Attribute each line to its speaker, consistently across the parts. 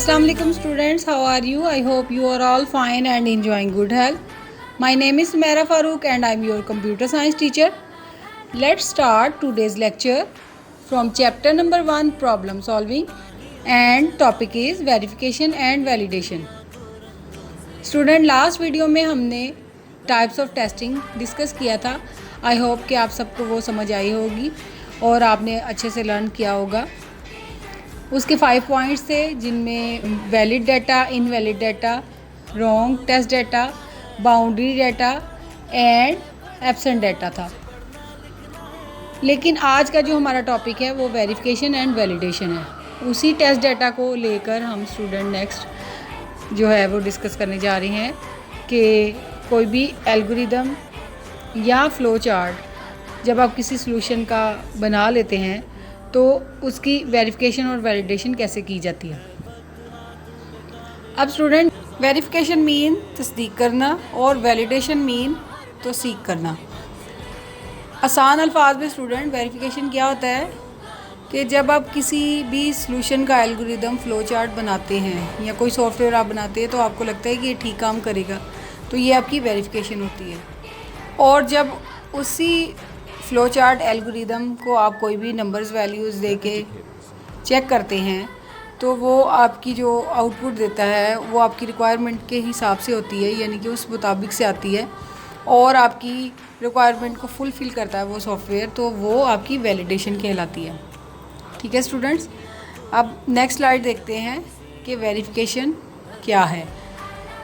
Speaker 1: Assalamu alaikum students, how are you? I hope you are all fine and enjoying good health. My name is Mera Farooq and I am your computer science teacher. Let's start today's lecture from chapter number 1 problem solving and topic is verification and validation. Student last video में हमने types of testing discuss किया था. I hope कि आप सबको वो समझ आई होगी और आपने अच्छे से लर्न किया होगा. उसके 5 पॉइंट्स थे जिनमें valid data, invalid data, wrong test data, boundary data and absent data था. लेकिन आज का जो हमारा टॉपिक है वो वेरिफिकेशन एंड वैलिडेशन है. उसी टेस्ट डाटा को लेकर हम स्टूडेंट नेक्स्ट जो है वो डिस्कस करने जा रहे हैं कि कोई भी एल्गोरिदम या फ्लो चार्ट जब आप किसी सॉल्यूशन का बना लेते हैं तो उसकी वेरिफिकेशन और वैलिडेशन कैसे की जाती है. अब स्टूडेंट वेरिफिकेशन मीन तस्दीक करना और वैलिडेशन मीन तौसीक करना. आसान अल्फाज में स्टूडेंट वेरिफिकेशन क्या होता है कि जब आप किसी भी सॉल्यूशन का एल्गोरिदम फ्लो चार्ट बनाते हैं या कोई सॉफ्टवेयर आप बनाते हैं तो आपको लगता है कि ये ठीक काम करेगा, तो ये आपकी वेरिफिकेशन होती है. और जब उसी फ़्लो चार्ट एल्गोरिदम को आप कोई भी नंबर्स वैल्यूज़ दे के चेक करते हैं तो वो आपकी जो आउटपुट देता है वो आपकी रिक्वायरमेंट के हिसाब से होती है, यानी कि उस मुताबिक से आती है और आपकी रिक्वायरमेंट को फुलफ़िल करता है वो सॉफ्टवेयर, तो वो आपकी वैलिडेशन कहलाती है. ठीक है स्टूडेंट्स, अब नेक्स्ट स्लाइड देखते हैं कि वेरिफिकेशन क्या है.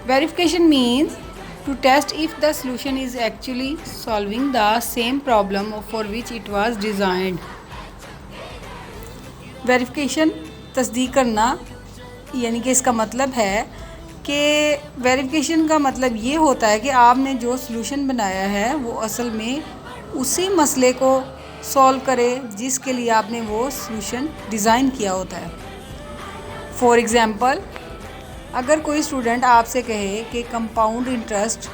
Speaker 1: Verification means to test if the solution is actually solving the same problem for which it was designed. Verification तस्दीक करना, यानी कि इसका मतलब है कि वेरिफिकेशन का मतलब ये होता है कि आपने जो सॉल्यूशन बनाया है वो असल में उसी मसले को सॉल्व करे जिसके लिए आपने वो सॉल्यूशन डिज़ाइन किया होता है. फॉर एग्ज़ाम्पल, अगर कोई स्टूडेंट आपसे कहे कि कंपाउंड इंटरेस्ट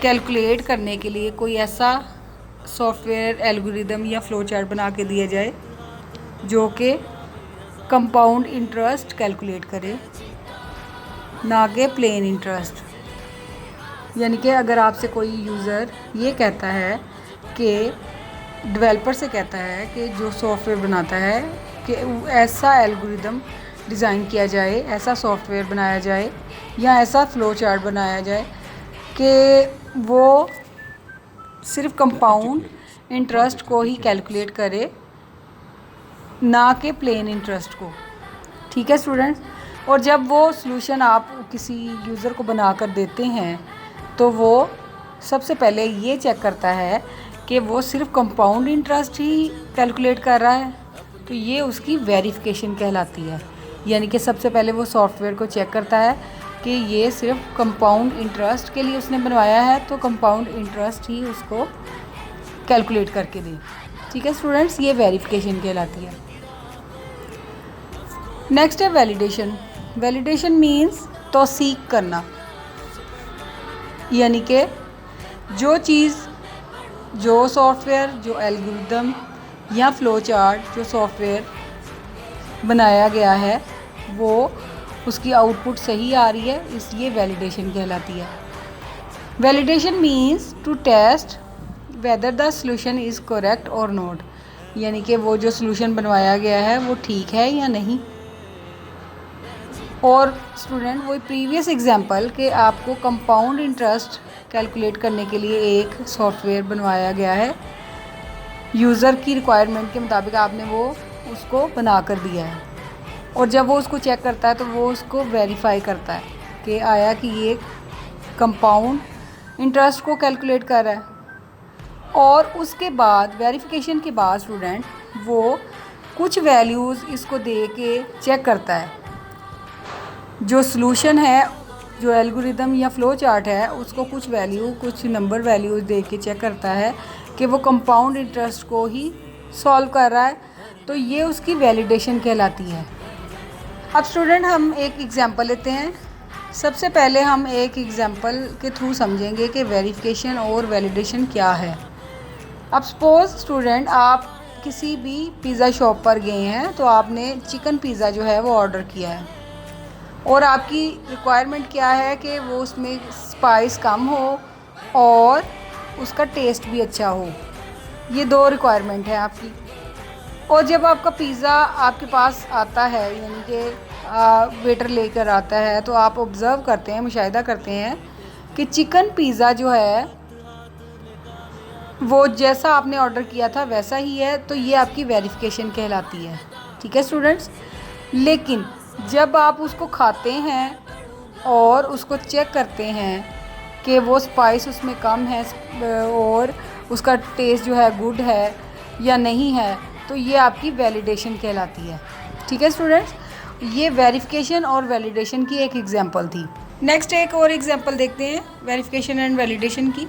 Speaker 1: कैलकुलेट करने के लिए कोई ऐसा सॉफ्टवेयर एल्गोरिदम या फ़्लो चार्ट बना के दिया जाए जो कि कंपाउंड इंटरेस्ट कैलकुलेट करे, ना कि प्लेन इंटरेस्ट. यानी कि अगर आपसे कोई यूज़र ये कहता है कि डेवलपर से कहता है कि जो सॉफ्टवेयर बनाता है कि ऐसा एल्गोरिदम डिज़ाइन किया जाए, ऐसा सॉफ्टवेयर बनाया जाए या ऐसा फ़्लो चार्ट बनाया जाए कि वो सिर्फ कंपाउंड इंटरेस्ट को ही कैलकुलेट करे, ना कि प्लेन इंटरेस्ट को. ठीक है स्टूडेंट्स, और जब वो सॉल्यूशन आप किसी यूज़र को बना कर देते हैं तो वो सबसे पहले ये चेक करता है कि वो सिर्फ कंपाउंड इंटरेस्ट ही कैलकुलेट कर रहा है, तो ये उसकी वेरिफिकेशन कहलाती है. यानी कि सबसे पहले वो सॉफ्टवेयर को चेक करता है कि ये सिर्फ कंपाउंड इंटरेस्ट के लिए उसने बनवाया है, तो कंपाउंड इंटरेस्ट ही उसको कैलकुलेट करके दे. ठीक है स्टूडेंट्स, ये वेरिफिकेशन कहलाती है. नेक्स्ट है वैलिडेशन. वैलिडेशन मीन्स तौसीक करना, यानी कि जो चीज़, जो सॉफ्टवेयर, जो एल्गोरिदम या फ़्लो चार्ट जो सॉफ्टवेयर बनाया गया है वो उसकी आउटपुट सही आ रही है, इसलिए वैलिडेशन कहलाती है. Validation means to test whether the solution is correct और नॉट, यानी कि वो जो सॉल्यूशन बनवाया गया है वो ठीक है या नहीं. और स्टूडेंट वही प्रीवियस एग्जांपल कि आपको कंपाउंड इंटरेस्ट कैलकुलेट करने के लिए एक सॉफ्टवेयर बनवाया गया है, यूज़र की रिक्वायरमेंट के मुताबिक आपने वो उसको बना कर दिया है, और जब वो उसको चेक करता है तो वो उसको वेरीफाई करता है कि आया कि ये कंपाउंड इंटरेस्ट को कैलकुलेट कर रहा है. और उसके बाद वेरिफिकेशन के बाद स्टूडेंट वो कुछ वैल्यूज़ इसको दे के चेक करता है. जो सॉल्यूशन है, जो एल्गोरिदम या फ़्लो चार्ट है, उसको कुछ वैल्यू, कुछ नंबर वैल्यूज़ दे के चेक करता है कि वो कंपाउंड इंटरेस्ट को ही सॉल्व कर रहा है, तो ये उसकी वैलिडेशन कहलाती है. अब स्टूडेंट हम एक एग्ज़ाम्पल लेते हैं. सबसे पहले हम एक एग्ज़ाम्पल के थ्रू समझेंगे कि वेरिफिकेशन और वैलिडेशन क्या है. अब सपोज़ स्टूडेंट आप किसी भी पिज़्ज़ा शॉप पर गए हैं तो आपने चिकन पिज़्ज़ा जो है वो ऑर्डर किया है. और आपकी रिक्वायरमेंट क्या है कि वो उसमें स्पाइस कम हो और उसका टेस्ट भी अच्छा हो। ये 2 रिक्वायरमेंट है आपकी। और जब आपका पिज़्ज़ा आपके पास आता है, यानी कि वेटर लेकर आता है, तो आप ऑब्ज़र्व करते हैं, मुशाहिदा करते हैं कि चिकन पिज़्ज़ा जो है वो जैसा आपने ऑर्डर किया था वैसा ही है, तो ये आपकी वेरिफिकेशन कहलाती है। ठीक है स्टूडेंट्स। लेकिन जब आप उसको खाते हैं और उसको चेक करते हैं कि वो स्पाइस उसमें कम है और उसका टेस्ट जो है गुड है या नहीं है, तो ये आपकी वैलिडेशन कहलाती है। ठीक है स्टूडेंट्स, ये वेरिफिकेशन और वैलिडेशन की एक एग्जांपल थी। नेक्स्ट एक और एग्जांपल देखते हैं वेरिफिकेशन एंड वैलिडेशन की।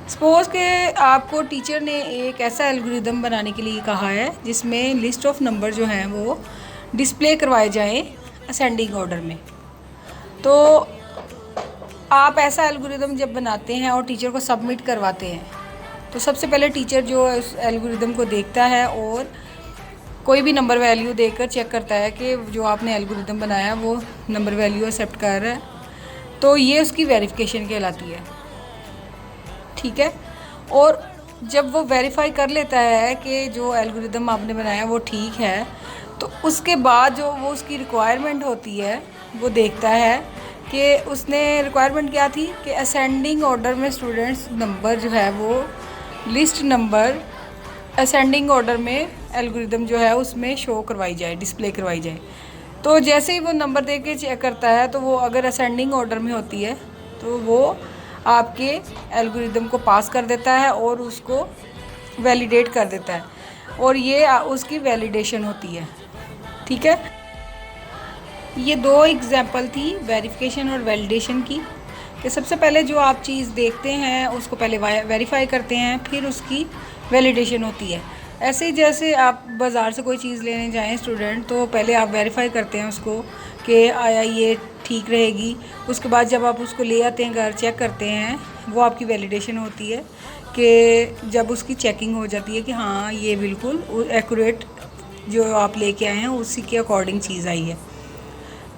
Speaker 1: सपोज़ कि आपको टीचर ने एक ऐसा एल्गोरिदम बनाने के लिए कहा है जिसमें लिस्ट ऑफ नंबर जो हैं वो डिस्प्ले करवाए जाएं असेंडिंग ऑर्डर में। तो आप ऐसा एल्गोरिदम जब बनाते हैं और टीचर को सबमिट करवाते हैं, तो सबसे पहले टीचर जो उस एल्गोरिदम को देखता है और कोई भी नंबर वैल्यू देकर चेक करता है कि जो आपने एल्गोरिदम बनाया वो नंबर वैल्यू एक्सेप्ट कर रहा है, तो ये उसकी वेरिफिकेशन कहलाती है। ठीक है। और जब वो वेरीफाई कर लेता है कि जो एल्गोरिदम आपने बनाया वो ठीक है, तो उसके बाद जो वो उसकी रिक्वायरमेंट होती है वो देखता है कि उसने रिक्वायरमेंट क्या थी कि असेंडिंग ऑर्डर में स्टूडेंट्स नंबर जो है वो लिस्ट नंबर असेंडिंग ऑर्डर में एल्गोरिदम जो है उसमें शो करवाई जाए, डिस्प्ले करवाई जाए। तो जैसे ही वो नंबर दे के चेक करता है, तो वो अगर असेंडिंग ऑर्डर में होती है तो वो आपके एल्गोरिदम को पास कर देता है और उसको वैलिडेट कर देता है, और ये उसकी वैलिडेशन होती है। ठीक है। ये 2 एग्जांपल थी वेरिफिकेशन और वैलिडेशन की, कि सबसे पहले जो आप चीज़ देखते हैं उसको पहले वेरीफाई करते हैं, फिर उसकी वैलिडेशन होती है। ऐसे ही जैसे आप बाज़ार से कोई चीज़ लेने जाएं स्टूडेंट, तो पहले आप वेरीफाई करते हैं उसको कि आया ये ठीक रहेगी। उसके बाद जब आप उसको ले आते हैं घर, चेक करते हैं, वो आपकी वैलिडेशन होती है कि जब उसकी चेकिंग हो जाती है कि हाँ ये बिल्कुल एक्यूरेट जो आप लेके आए हैं उसी के अकॉर्डिंग चीज़ आई है।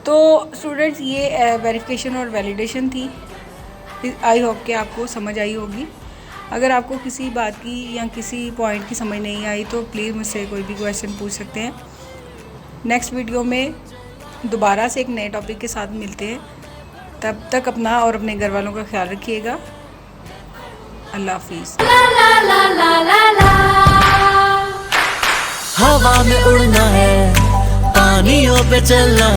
Speaker 1: तो स्टूडेंट्स, ये वेरिफिकेशन और वैलिडेशन थी। आई होप कि आपको समझ आई होगी। अगर आपको किसी बात की या किसी पॉइंट की समझ नहीं आई तो प्लीज़ मुझसे कोई भी क्वेश्चन पूछ सकते हैं। नेक्स्ट वीडियो में दोबारा से एक नए टॉपिक के साथ मिलते हैं। तब तक अपना और अपने घर वालों का ख्याल रखिएगा। अल्लाह हाफिज़।
Speaker 2: हवा में उड़ना है, पानियों पे चलना।